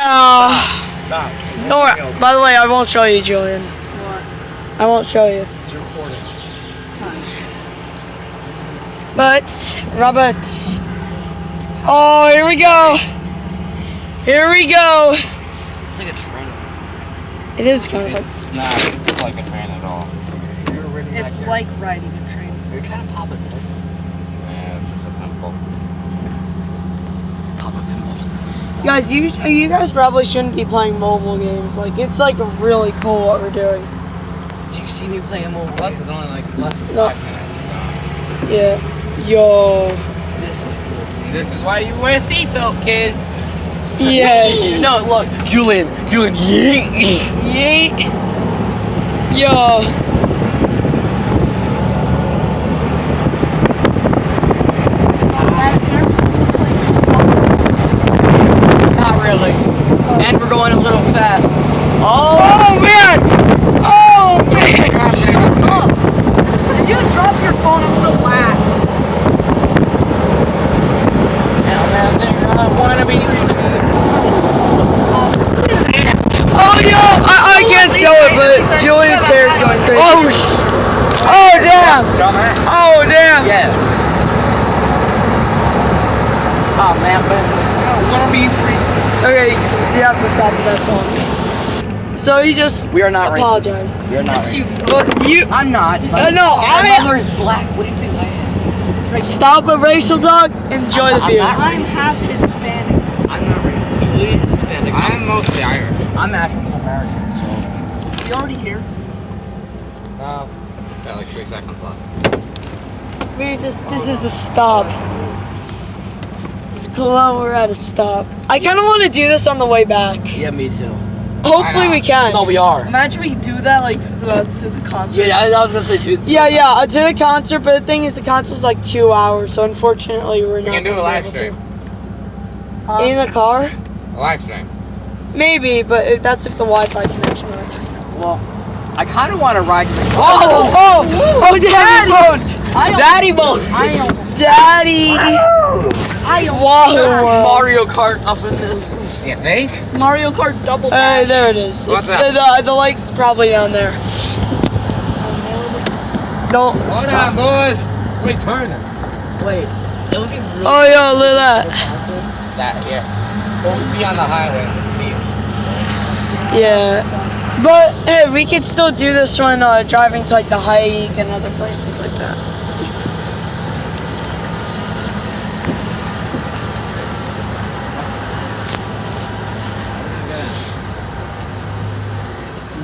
Stop. Don't worry. By the way, I won't show you, Julian. What? I won't show you. It's recording. But, Robert. Oh, here we go. Here we go. It's like a train. It is kind of like. Nah, it's not like a train at all. It's like riding a train. You're trying to pop us in. Yeah, it's just a pimple. Pop a pimple. Guys, you guys probably shouldn't be playing mobile games. Like, it's like really cool what we're doing. Do you see me playing a mobile? Plus, it's only like less than No. 5 minutes. So. Yeah. Yo. This is cool. This is why you wear a seatbelt, kids. Yes. No, look, Julian, yeet. Yeet. Yo. Not really. And we're going a little fast. Oh man! Oh man! Oh, if you drop your phone, I'm gonna laugh. I wanna be. Oh yo! I can't show it, but Julian's hair is going crazy. Oh damn! Oh damn! Yeah. Oh man, but I wanna be free. Okay, you have to stop with that song. So he just We are not apologized. racist. We are not racist. But you I'm not. no, My I mother is black. What do you think I am? stop a racial talk. Enjoy the I'm view. not I'm racist. half Hispanic. I'm not racist. Julian is Hispanic. I'm mostly Irish. I'm African American, so. You already here? Got like 3 seconds left. This is the stop. This is cool how we're at a stop. I kind of want to do this on the way back. Yeah, me too. Hopefully we can. No, we are. Imagine we do that like to the concert. Yeah, I was gonna say too. Yeah, to the concert, but the thing is the concert's like 2 hours, so unfortunately we're not can do a gonna be live able stream. to. In the car? A live stream. Maybe, but that's if the Wi-Fi connection works. Well, I kind of want to ride to the. Oh, Daddy mode! Daddy mode! Daddy! Wahoo World. Mario Kart up in this. You think? Mario Kart double Hey, dash. there it is. What's It's that? the lake's probably down there. Don't Hold stop. on, boys. Wait, turn. Wait, it would be really. Oh, yo, look at that. That, yeah. Don't be on the highway. Yeah. But, hey, we could still do this when driving to, like, the hike and other places like that.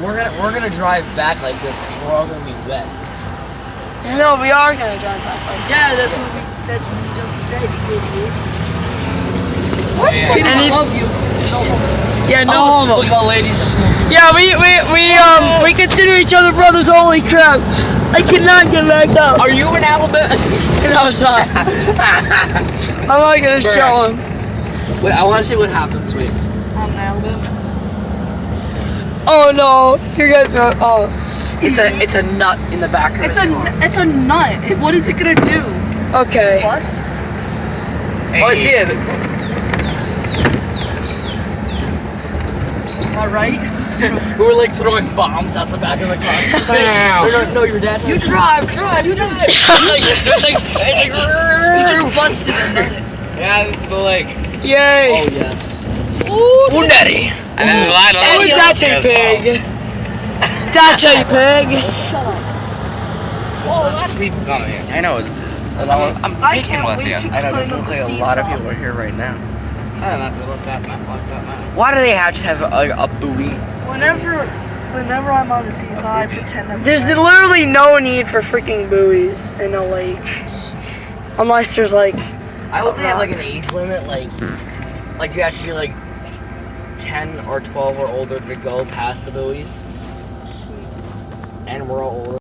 We're gonna drive back like this because we're all gonna be wet. No, we are going to drive back like Yeah, that's what we just said, idiot. What? Yeah. Kidding, And I it- love you. Yeah, no Oh, homo. look at all ladies. Yeah, we consider each other brothers. Holy crap! I cannot get back up. Are you in Alabama? No, it's not. I'm not gonna show him. Wait, I want to see what happens. Wait. I'm in Alabama. Oh no, you're gonna. Oh, It's a nut in the back of It's his car. a nut. What is it gonna do? okay. Bust? Oh, I see it. Alright. We were like throwing bombs out the back of the car. No, your dad. You drive. You drive. It's like You just busted it. Yeah, this is the lake. Yay. Oh yes. Ooh, daddy. And then there's a lot of Oh, lakes that's a as pig. That's a pig. Shut up. well. Lots of people coming here. I know. I'm I peeking can't with wait you. to I know. climb There's up looks the like a lot of seesaw. people are here right now. I don't have to look that map like that now. Why do they have to have a buoy? Whenever I'm on the seesaw, I pretend I'm There's driving. literally no need for freaking buoys in a lake, unless there's like. I hope they have like an age limit, like you have to be like 10 or 12 or older to go past the buoys. And we're all older.